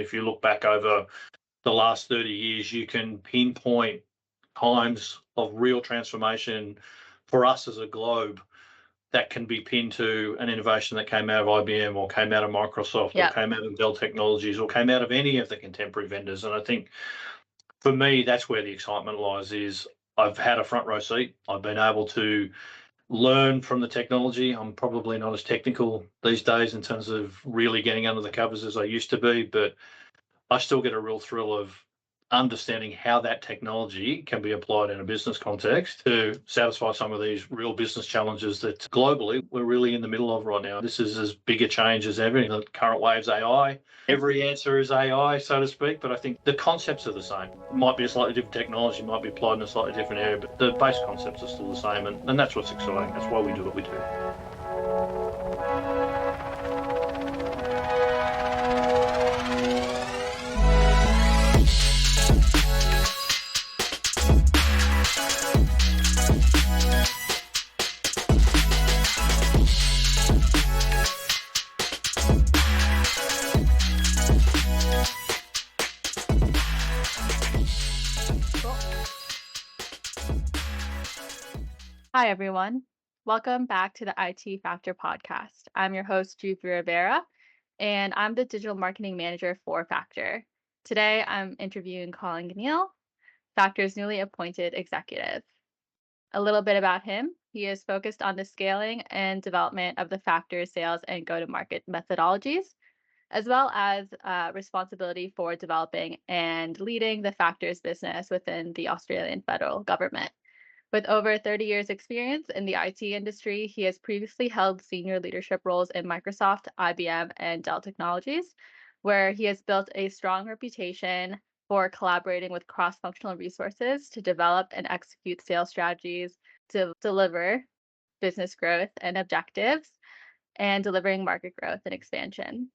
If you look back over the last 30 years, you can pinpoint times of real transformation for us as a globe that can be pinned to an innovation that came out of IBM or came out of Microsoft or came out of Dell Technologies or came out of any of the contemporary vendors. And I think for me, that's where the excitement lies. Is I've had a front row seat. I've been able to learn from the technology. I'm probably not as technical these days in terms of really getting under the covers as I used to be, but I still get a real thrill of understanding how that technology can be applied in a business context to satisfy some of these real business challenges that globally we're really in the middle of right now. This is as big a change as ever. The current wave's AI. Every answer is AI, so to speak, but I think the concepts are the same. It might be a slightly different technology, might be applied in a slightly different area, but the base concepts are still the same, and that's what's exciting. That's why we do what we do. Hi, everyone. Welcome back to the IT Factor podcast. I'm your host, Juve Rivera, and I'm the digital marketing manager for Factor. Today, I'm interviewing Colin Gniel, Factor's newly appointed executive. A little bit about him. He is focused on the scaling and development of the Factor sales and go-to-market methodologies, as well as responsibility for developing and leading the Factor's business within the Australian federal government. With over 30 years experience in the IT industry, he has previously held senior leadership roles in Microsoft, IBM, and Dell Technologies, where he has built a strong reputation for collaborating with cross-functional resources to develop and execute sales strategies to deliver business growth and objectives and delivering market growth and expansion.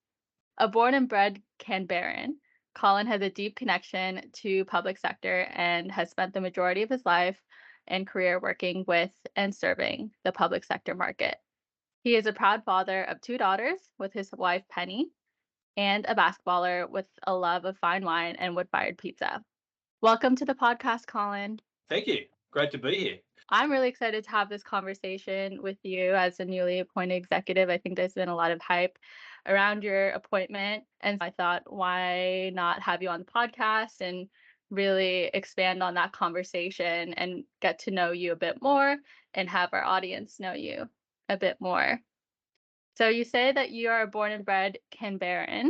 A born and bred Canberran, Colin has a deep connection to public sector and has spent the majority of his life and career working with and serving the public sector market. He is a proud father of 2 daughters with his wife, Penny, and a basketballer with a love of fine wine and wood-fired pizza. Welcome to the podcast, Colin. Thank you. Great to be here. I'm really excited to have this conversation with you as a newly appointed executive. I think there's been a lot of hype around your appointment, and I thought, why not have you on the podcast and really expand on that conversation and get to know you a bit more and have our audience know you a bit more. So you say that you are a born and bred Canberran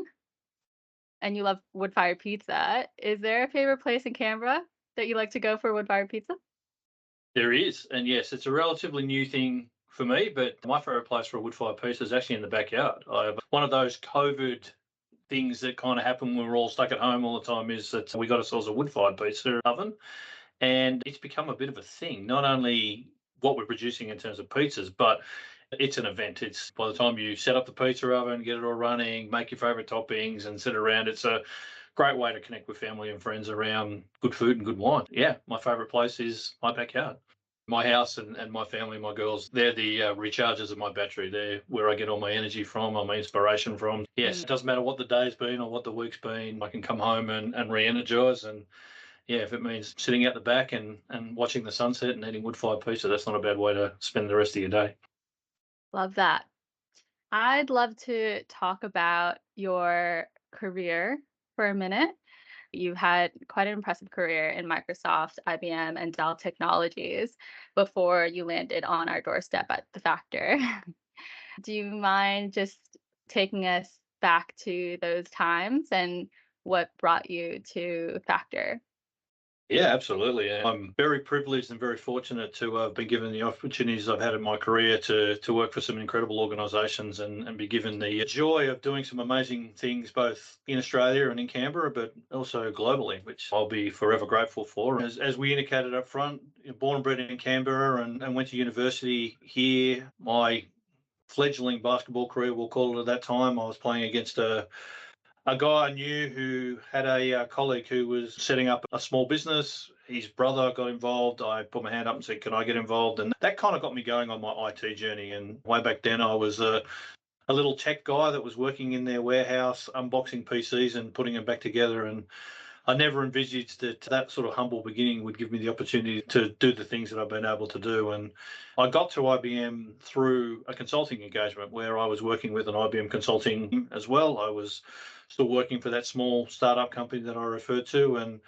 and you love wood-fired pizza. Is there a favorite place in Canberra that you like to go for wood-fired pizza? There is, and yes, it's a relatively new thing for me, but my favourite place for a wood-fired pizza is actually in the backyard. I have one of those COVID things that kind of happen when we're all stuck at home all the time is that we got ourselves a wood-fired pizza oven, and it's become a bit of a thing. Not only what we're producing in terms of pizzas, but it's an event. It's by the time you set up the pizza oven, get it all running, make your favourite toppings, and sit around. It's a great way to connect with family and friends around good food and good wine. Yeah, my favourite place is my backyard. My house and my family, my girls, they're the recharges of my battery. They're where I get all my energy from, all my inspiration from. Yes, it doesn't matter what the day's been or what the week's been. I can come home and re-energise. And yeah, if it means sitting out the back and watching the sunset and eating wood-fired pizza, that's not a bad way to spend the rest of your day. Love that. I'd love to talk about your career for a minute. You've had quite an impressive career in Microsoft, IBM, and Dell Technologies before you landed on our doorstep at the Factor. Do you mind just taking us back to those times and what brought you to Factor? Yeah, absolutely. I'm very privileged and very fortunate to have been given the opportunities I've had in my career to work for some incredible organisations and be given the joy of doing some amazing things both in Australia and in Canberra, but also globally, which I'll be forever grateful for. As we indicated up front, born and bred in Canberra and went to university here. My fledgling basketball career, we'll call it at that time, I was playing against a guy I knew who had a colleague who was setting up a small business. His brother got involved. I put my hand up and said, can I get involved? And that kind of got me going on my IT journey. And way back then, I was a a little tech guy that was working in their warehouse, unboxing PCs and putting them back together. And I never envisaged that sort of humble beginning would give me the opportunity to do the things that I've been able to do. And I got to IBM through a consulting engagement where I was working with an IBM consulting as well. I was still working for that small startup company that I referred to. And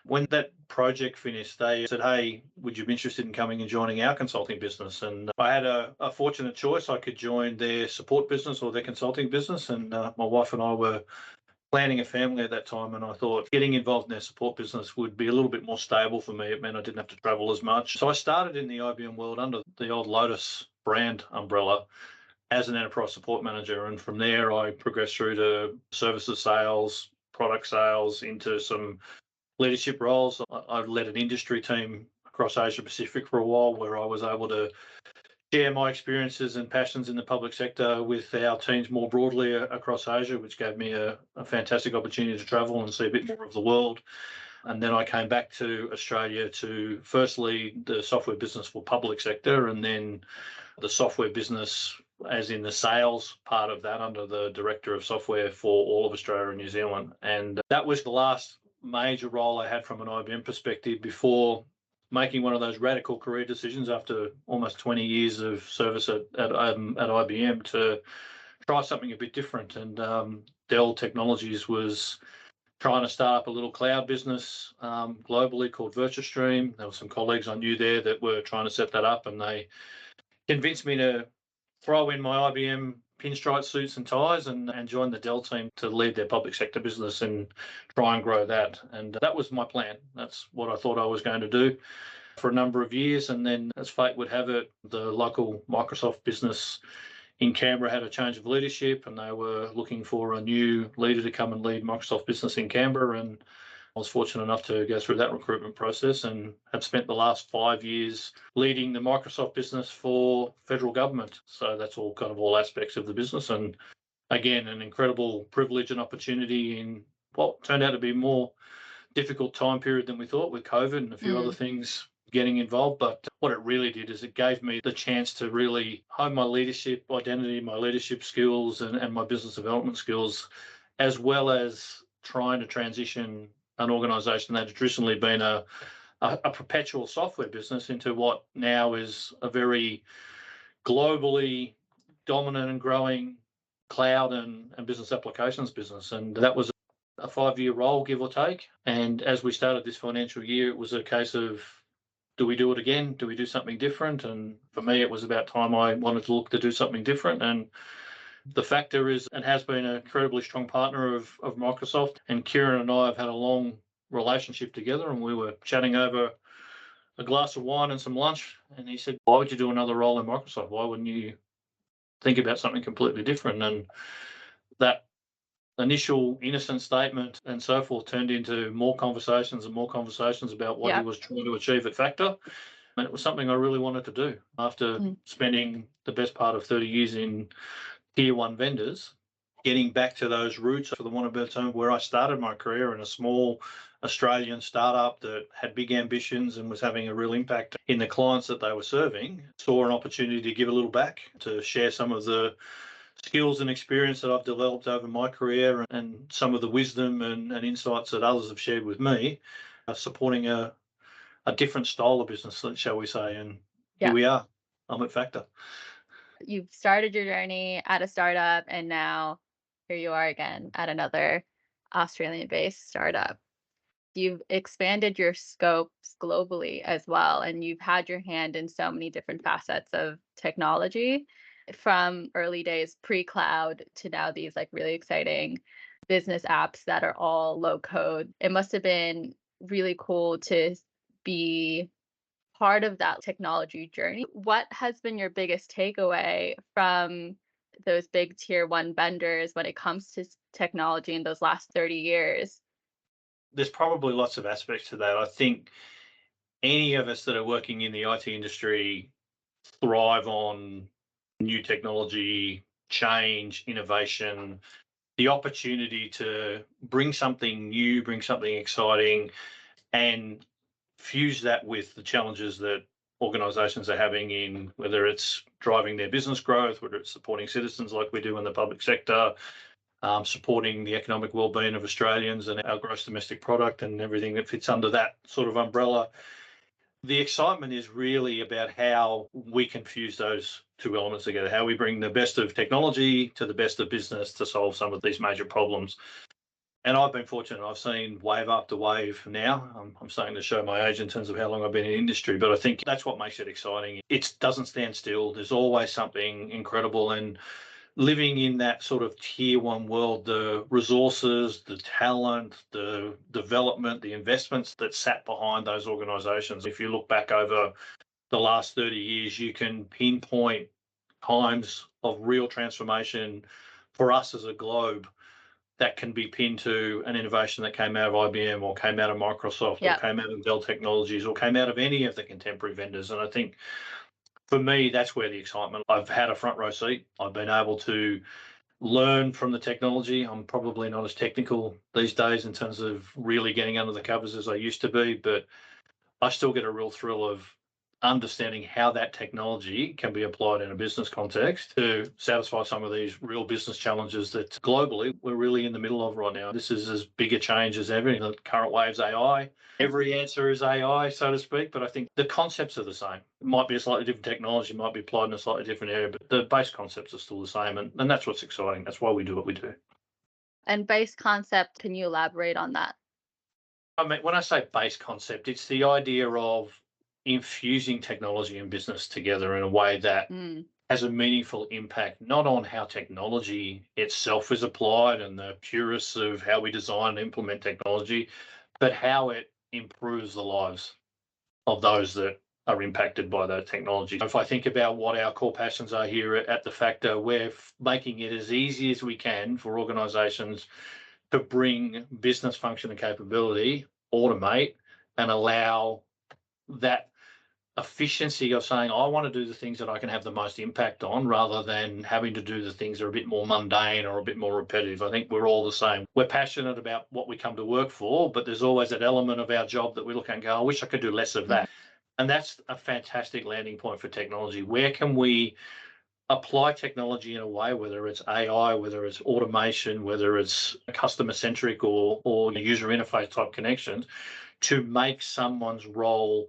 when that project finished, they said, "Hey, would you be interested in coming and joining our consulting business?" And I had a fortunate choice. I could join their support business or their consulting business. And my wife and I were planning a family at that time, and I thought getting involved in their support business would be a little bit more stable for me. It meant I didn't have to travel as much. So I started in the IBM world under the old Lotus brand umbrella as an enterprise support manager. And from there, I progressed through to services sales, product sales, into some leadership roles. I led an industry team across Asia Pacific for a while where I was able to share my experiences and passions in the public sector with our teams more broadly across Asia, which gave me a fantastic opportunity to travel and see a bit more of the world. And then I came back to Australia to first lead the software business for public sector, and then the software business as in the sales part of that under the director of software for all of Australia and New Zealand. And that was the last major role I had from an IBM perspective before making one of those radical career decisions after almost 20 years of service at IBM to try something a bit different. And Dell Technologies was trying to start up a little cloud business globally called VirtuStream. There were some colleagues I knew there that were trying to set that up, and they convinced me to throw in my IBM pinstripe suits and ties and join the Dell team to lead their public sector business and try and grow that. And that was my plan. That's what I thought I was going to do for a number of years. And then, as fate would have it, the local Microsoft business in Canberra had a change of leadership, and they were looking for a new leader to come and lead Microsoft business in Canberra. And I was fortunate enough to go through that recruitment process and have spent the last 5 years leading the Microsoft business for federal government. So that's all aspects of the business. And again, an incredible privilege and opportunity in what turned out to be a more difficult time period than we thought with COVID and a few other things getting involved. But what it really did is it gave me the chance to really hone my leadership identity, my leadership skills and my business development skills, as well as trying to transition an organisation that had traditionally been a perpetual software business into what now is a very globally dominant and growing cloud and business applications business. And that was a 5-year role, give or take. And as we started this financial year, it was a case of, do we do it again? Do we do something different? And for me, it was about time I wanted to look to do something different. And the factor is, and has been an incredibly strong partner of Microsoft. And Kieran and I have had a long relationship together, and we were chatting over a glass of wine and some lunch. And he said, "Why would you do another role in Microsoft? Why wouldn't you think about something completely different?" And that initial innocent statement and so forth turned into more conversations about what he was trying to achieve at Factor. And it was something I really wanted to do after spending the best part of 30 years in tier one vendors, getting back to those roots, for the want of a better term, where I started my career in a small Australian startup that had big ambitions and was having a real impact in the clients that they were serving. Saw an opportunity to give a little back, to share some of the skills and experience that I've developed over my career and some of the wisdom and insights that others have shared with me, supporting a different style of business, shall we say. And here we are. I'm at Factor. You've started your journey at a startup, and now here you are again at another Australian-based startup. You've expanded your scopes globally as well, and you've had your hand in so many different facets of technology, from early days pre-cloud to now these like really exciting business apps that are all low code. It must have been really cool to be part of that technology journey. What has been your biggest takeaway from those big tier one vendors when it comes to technology in those last 30 years? There's probably lots of aspects to that. I think any of us that are working in the IT industry thrive on new technology, change, innovation, the opportunity to bring something new, bring something exciting, and fuse that with the challenges that organisations are having in whether it's driving their business growth, whether it's supporting citizens like we do in the public sector, supporting the economic well-being of Australians and our gross domestic product and everything that fits under that sort of umbrella. The excitement is really about how we can fuse those two elements together, how we bring the best of technology to the best of business to solve some of these major problems. And I've been fortunate. I've seen wave after wave now. I'm starting to show my age in terms of how long I've been in industry, but I think that's what makes it exciting. It doesn't stand still. There's always something incredible. And living in that sort of tier one world, the resources, the talent, the development, the investments that sat behind those organisations. If you look back over the last 30 years, you can pinpoint times of real transformation for us as a globe that can be pinned to an innovation that came out of IBM or came out of Microsoft or came out of Dell Technologies or came out of any of the contemporary vendors. And I think for me, that's where the excitement. I've had a front row seat. I've been able to learn from the technology. I'm probably not as technical these days in terms of really getting under the covers as I used to be, but I still get a real thrill of understanding how that technology can be applied in a business context to satisfy some of these real business challenges that globally we're really in the middle of right now. This is as big a change as ever. The current wave's AI. Every answer is AI, so to speak, but I think the concepts are the same. It might be a slightly different technology, might be applied in a slightly different area, but the base concepts are still the same, and that's what's exciting. That's why we do what we do. And base concept, can you elaborate on that? I mean, when I say base concept, it's the idea of infusing technology and business together in a way that has a meaningful impact, not on how technology itself is applied and the purists of how we design and implement technology, but how it improves the lives of those that are impacted by that technology. If I think about what our core passions are here at the Factor, we're making it as easy as we can for organisations to bring business function and capability, automate, and allow that efficiency of saying, I want to do the things that I can have the most impact on rather than having to do the things that are a bit more mundane or a bit more repetitive. I think we're all the same. We're passionate about what we come to work for, but there's always that element of our job that we look at and go, I wish I could do less of that. And that's a fantastic landing point for technology. Where can we apply technology in a way, whether it's AI, whether it's automation, whether it's customer-centric or user interface type connections, to make someone's role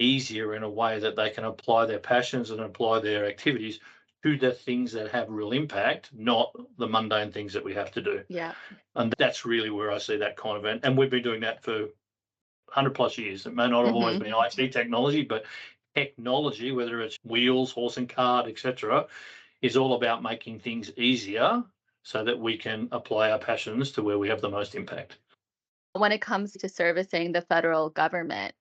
easier in a way that they can apply their passions and apply their activities to the things that have real impact, not the mundane things that we have to do. Yeah. And that's really where I see that kind of, and we've been doing that for 100 plus years. It may not have always been IT technology, but technology, whether it's wheels, horse and cart, etc., is all about making things easier so that we can apply our passions to where we have the most impact. When it comes to servicing the federal government,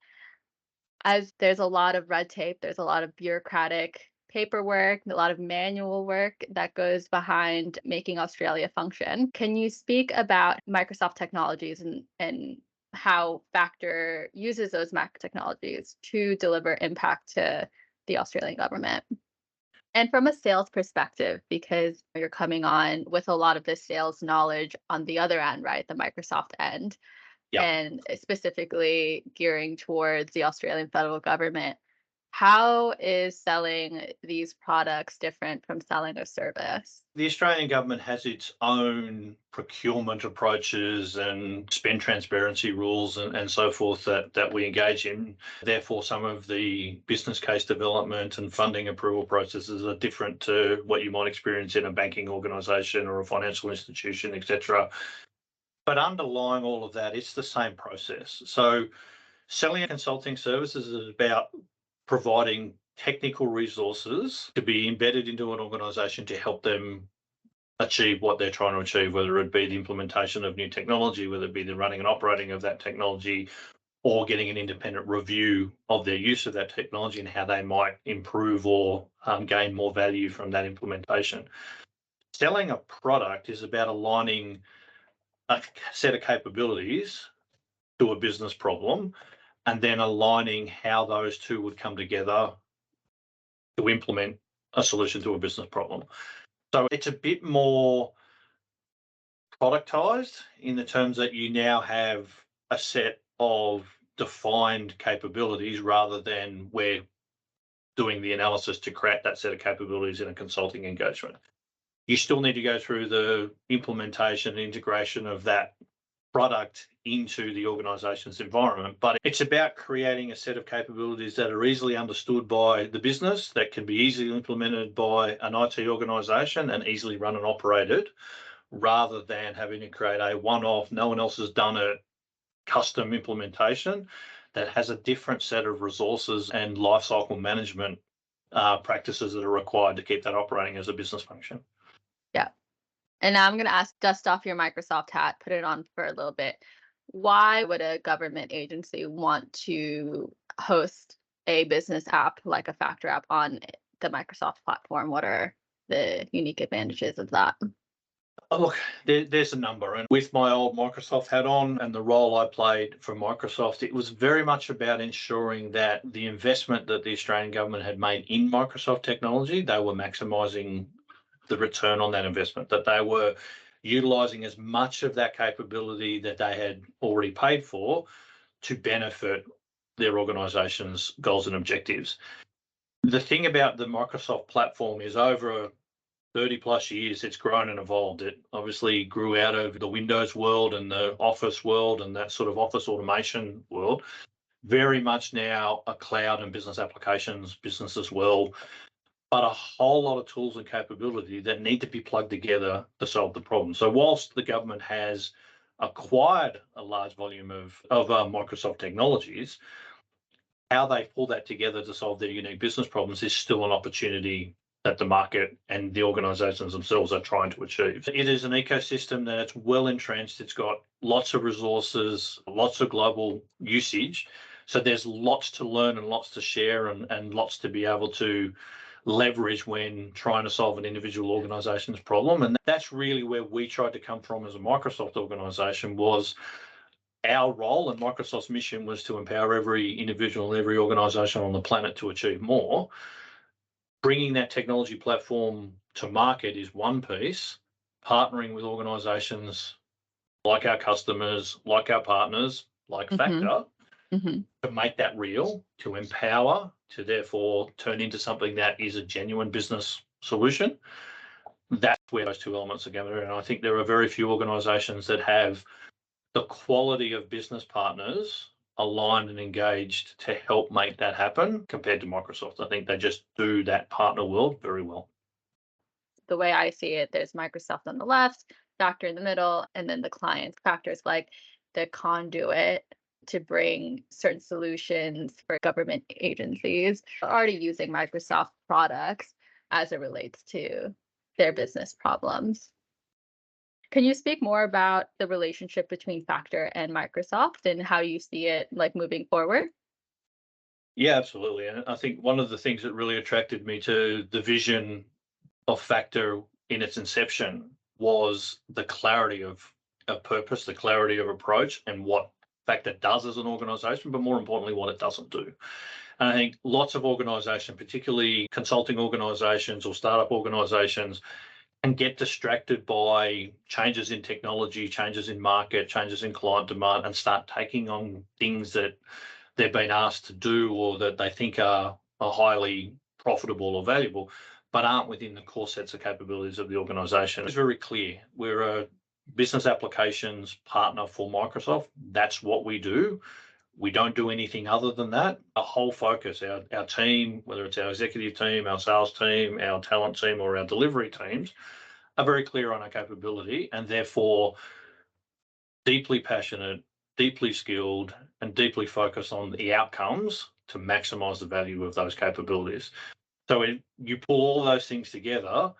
as there's a lot of red tape, there's a lot of bureaucratic paperwork, a lot of manual work that goes behind making Australia function. Can you speak about Microsoft technologies and how Factor uses those Mac technologies to deliver impact to the Australian government? And from a sales perspective, because you're coming on with a lot of this sales knowledge on the other end, right? The Microsoft end. Yeah. And specifically gearing towards the Australian federal government. How is selling these products different from selling a service? The Australian government has its own procurement approaches and spend transparency rules and so forth that we engage in. Therefore, some of the business case development and funding approval processes are different to what you might experience in a banking organisation or a financial institution, etc. But underlying all of that, it's the same process. So selling and consulting services is about providing technical resources to be embedded into an organisation to help them achieve what they're trying to achieve, whether it be the implementation of new technology, whether it be the running and operating of that technology, or getting an independent review of their use of that technology and how they might improve or gain more value from that implementation. Selling a product is about aligning a set of capabilities to a business problem and then aligning how those two would come together to implement a solution to a business problem. So it's a bit more productized in the terms that you now have a set of defined capabilities rather than we're doing the analysis to create that set of capabilities in a consulting engagement. You still need to go through the implementation and integration of that product into the organization's environment, but it's about creating a set of capabilities that are easily understood by the business, that can be easily implemented by an IT organization and easily run and operated, rather than having to create a one-off, no one else has done it, custom implementation that has a different set of resources and lifecycle management practices that are required to keep that operating as a business function. Yeah. And now I'm going to ask, dust off your Microsoft hat, put it on for a little bit. Why would a government agency want to host a business app like a Factor app on the Microsoft platform? What are the unique advantages of that? Oh, look, there's a number. And with my old Microsoft hat on and the role I played for Microsoft, it was very much about ensuring that the investment that the Australian government had made in Microsoft technology, they were maximising the return on that investment, that they were utilising as much of that capability that they had already paid for to benefit their organisation's goals and objectives. The thing about the Microsoft platform is over 30 plus years, it's grown and evolved. It obviously grew out of the Windows world and the Office world and that sort of office automation world. Very much now a cloud and business applications business as well, but a whole lot of tools and capability that need to be plugged together to solve the problem. So whilst the government has acquired a large volume of Microsoft technologies, how they pull that together to solve their unique business problems is still an opportunity that the market and the organisations themselves are trying to achieve. It is an ecosystem that it's well entrenched. It's got lots of resources, lots of global usage. So there's lots to learn and lots to share and lots to be able to leverage when trying to solve an individual organisation's problem. And that's really where we tried to come from as a Microsoft organisation. Was our role and Microsoft's mission was to empower every individual and every organisation on the planet to achieve more. Bringing that technology platform to market is one piece. Partnering with organisations like our customers, like our partners, like Factor, to make that real, to empower, to therefore turn into something that is a genuine business solution. That's where those two elements are together. And I think there are very few organisations that have the quality of business partners aligned and engaged to help make that happen compared to Microsoft. I think they just do that partner world very well. The way I see it, there's Microsoft on the left, Factor in the middle, and then the client. Factor's like the conduit to bring certain solutions for government agencies already using Microsoft products as it relates to their business problems. Can you speak more about the relationship between Factor and Microsoft and how you see it like moving forward? Yeah, absolutely. And I think one of the things that really attracted me to the vision of Factor in its inception was the clarity of purpose, the clarity of approach, and what Factor does as an organization, but more importantly, what it doesn't do. And I think lots of organizations, particularly consulting organizations or startup organizations, can get distracted by changes in technology, changes in market, changes in client demand, and start taking on things that they've been asked to do or that they think are highly profitable or valuable, but aren't within the core sets of capabilities of the organization. It's very clear. We're a business applications partner for Microsoft. That's what we do. We don't do anything other than that. Our whole focus, our team, whether it's our executive team, our sales team, our talent team, or our delivery teams, are very clear on our capability and therefore deeply passionate, deeply skilled, and deeply focused on the outcomes to maximize the value of those capabilities. So when you pull all those things together,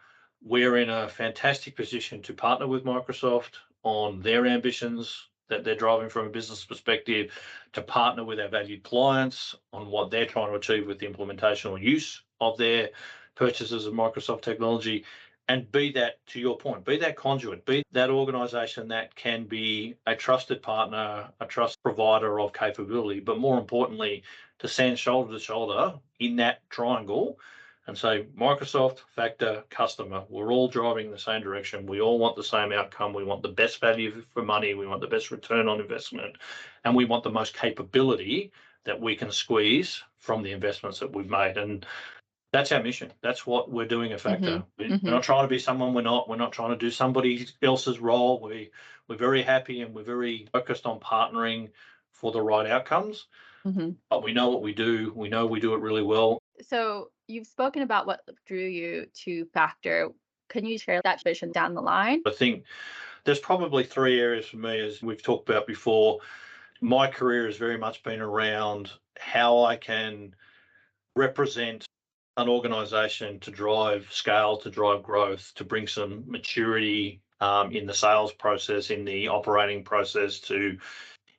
we're in a fantastic position to partner with Microsoft on their ambitions that they're driving from a business perspective, to partner with our valued clients on what they're trying to achieve with the implementation or use of their purchases of Microsoft technology, and be that, to your point, be that conduit, be that organization that can be a trusted partner, a trust provider of capability, but more importantly, to stand shoulder to shoulder in that triangle and say, Microsoft, Factor, customer, we're all driving the same direction. We all want the same outcome. We want the best value for money. We want the best return on investment. And we want the most capability that we can squeeze from the investments that we've made. And that's our mission. That's what we're doing at Factor. We're not trying to be someone we're not. We're not trying to do somebody else's role. We're very happy and we're very focused on partnering for the right outcomes. But we know what we do. We know we do it really well. So you've spoken about what drew you to Factor. Can you share that vision down the line? I think there's probably three areas for me, as we've talked about before. My career has very much been around how I can represent an organization to drive scale, to drive growth, to bring some maturity in the sales process, in the operating process, to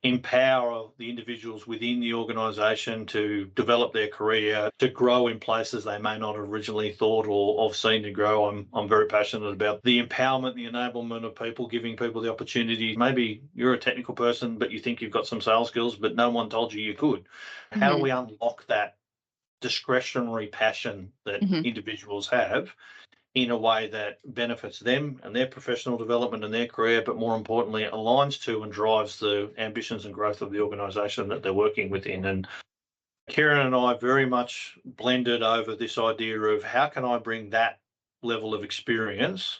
empower the individuals within the organization to develop their career, to grow in places they may not have originally thought or have seen to grow. I'm very passionate about the empowerment, the enablement of people, giving people the opportunity. Maybe you're a technical person, but you think you've got some sales skills, but no one told you could. How do we unlock that discretionary passion that individuals have in a way that benefits them and their professional development and their career, but more importantly, aligns to and drives the ambitions and growth of the organisation that they're working within? And Kieran and I very much blended over this idea of how can I bring that level of experience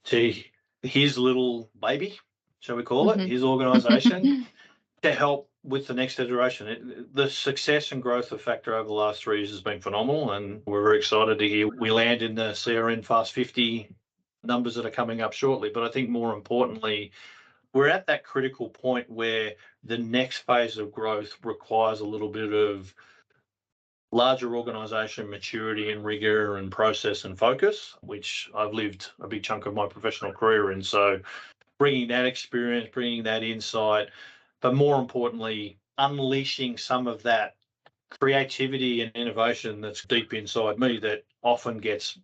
to his little baby, shall we call it, his organisation, to help with the next iteration. The success and growth of Factor over the last 3 years has been phenomenal, and we're very excited to hear we land in the CRN Fast 50 numbers that are coming up shortly. But I think more importantly, we're at that critical point where the next phase of growth requires a little bit of larger organisation maturity and rigour and process and focus, which I've lived a big chunk of my professional career in. So bringing that experience, bringing that insight, but more importantly, unleashing some of that creativity and innovation that's deep inside me that often gets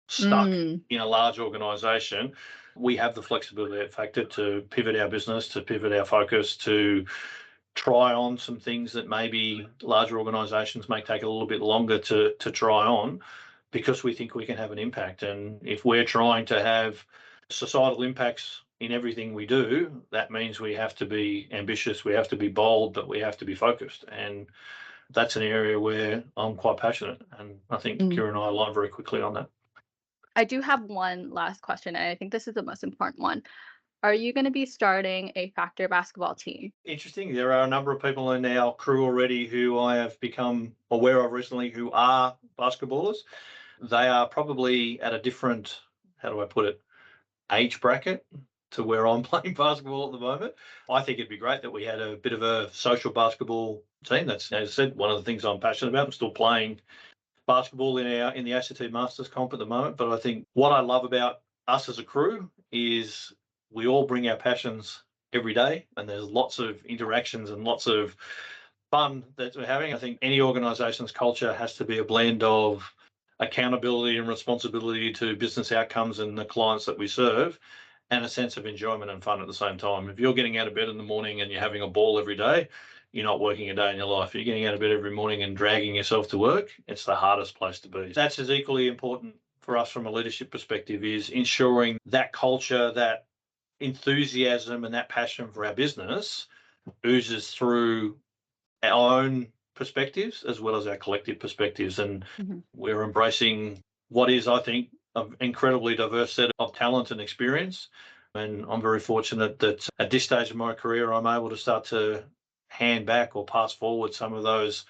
stuck in a large organisation. We have the flexibility at Factor to pivot our business, to pivot our focus, to try on some things that maybe larger organisations may take a little bit longer to try on, because we think we can have an impact. And if we're trying to have societal impacts in everything we do, that means we have to be ambitious, we have to be bold, but we have to be focused. And that's an area where I'm quite passionate. And I think Kieran and I align very quickly on that. I do have one last question, and I think this is the most important one. Are you going to be starting a Factor basketball team? Interesting. There are a number of people in our crew already who I have become aware of recently who are basketballers. They are probably at a different, how do I put it, age bracket to where I'm playing basketball at the moment. I think it'd be great that we had a bit of a social basketball team. That's, as I said, one of the things I'm passionate about. I'm still playing basketball in the ACT Masters comp at the moment. But I think what I love about us as a crew is we all bring our passions every day, and there's lots of interactions and lots of fun that we're having. I think any organisation's culture has to be a blend of accountability and responsibility to business outcomes and the clients that we serve, and a sense of enjoyment and fun at the same time. If you're getting out of bed in the morning and you're having a ball every day, you're not working a day in your life. If you're getting out of bed every morning and dragging yourself to work, it's the hardest place to be. That's as equally important for us from a leadership perspective, is ensuring that culture, that enthusiasm and that passion for our business oozes through our own perspectives as well as our collective perspectives. And we're embracing what is, I think, an incredibly diverse set of talent and experience. And I'm very fortunate that at this stage of my career, I'm able to start to hand back or pass forward some of those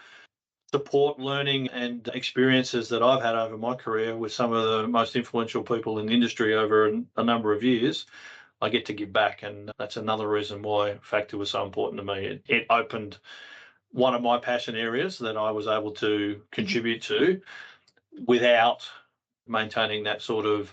support, learning and experiences that I've had over my career with some of the most influential people in the industry over a number of years. I get to give back, and that's another reason why Factor was so important to me. It opened one of my passion areas that I was able to contribute to without maintaining that sort of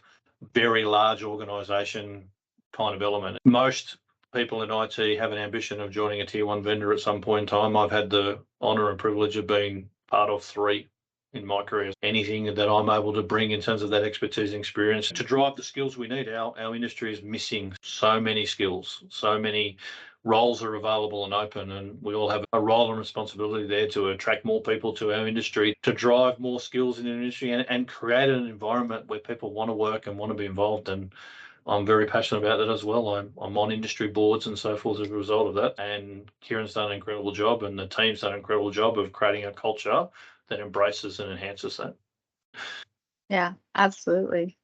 very large organisation kind of element. Most people in IT have an ambition of joining a tier one vendor at some point in time. I've had the honour and privilege of being part of 3 in my career. Anything that I'm able to bring in terms of that expertise and experience to drive the skills we need. Our industry is missing so many skills, so many roles are available and open, and we all have a role and responsibility there to attract more people to our industry, to drive more skills in the industry, and create an environment where people want to work and want to be involved. And I'm very passionate about that as well. I'm on industry boards and so forth as a result of that. And Kieran's done an incredible job, and the team's done an incredible job of creating a culture that embraces and enhances that. Yeah, absolutely.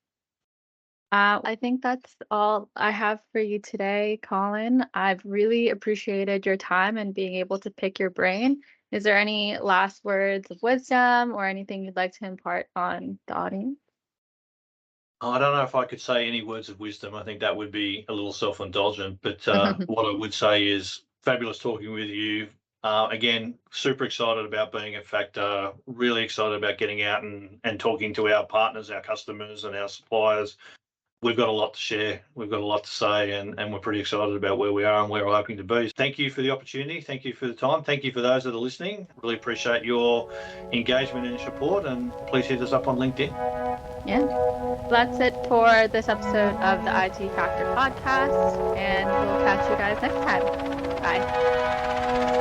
I think that's all I have for you today, Colin. I've really appreciated your time and being able to pick your brain. Is there any last words of wisdom or anything you'd like to impart on the audience? I don't know if I could say any words of wisdom. I think that would be a little self-indulgent. But what I would say is fabulous talking with you. Again, super excited about being at Factor, really excited about getting out and talking to our partners, our customers and our suppliers. We've got a lot to share. We've got a lot to say, and we're pretty excited about where we are and where we're hoping to be. Thank you for the opportunity. Thank you for the time. Thank you for those that are listening. Really appreciate your engagement and support, and please hit us up on LinkedIn. Yeah. That's it for this episode of the IT Factor podcast, and we'll catch you guys next time. Bye.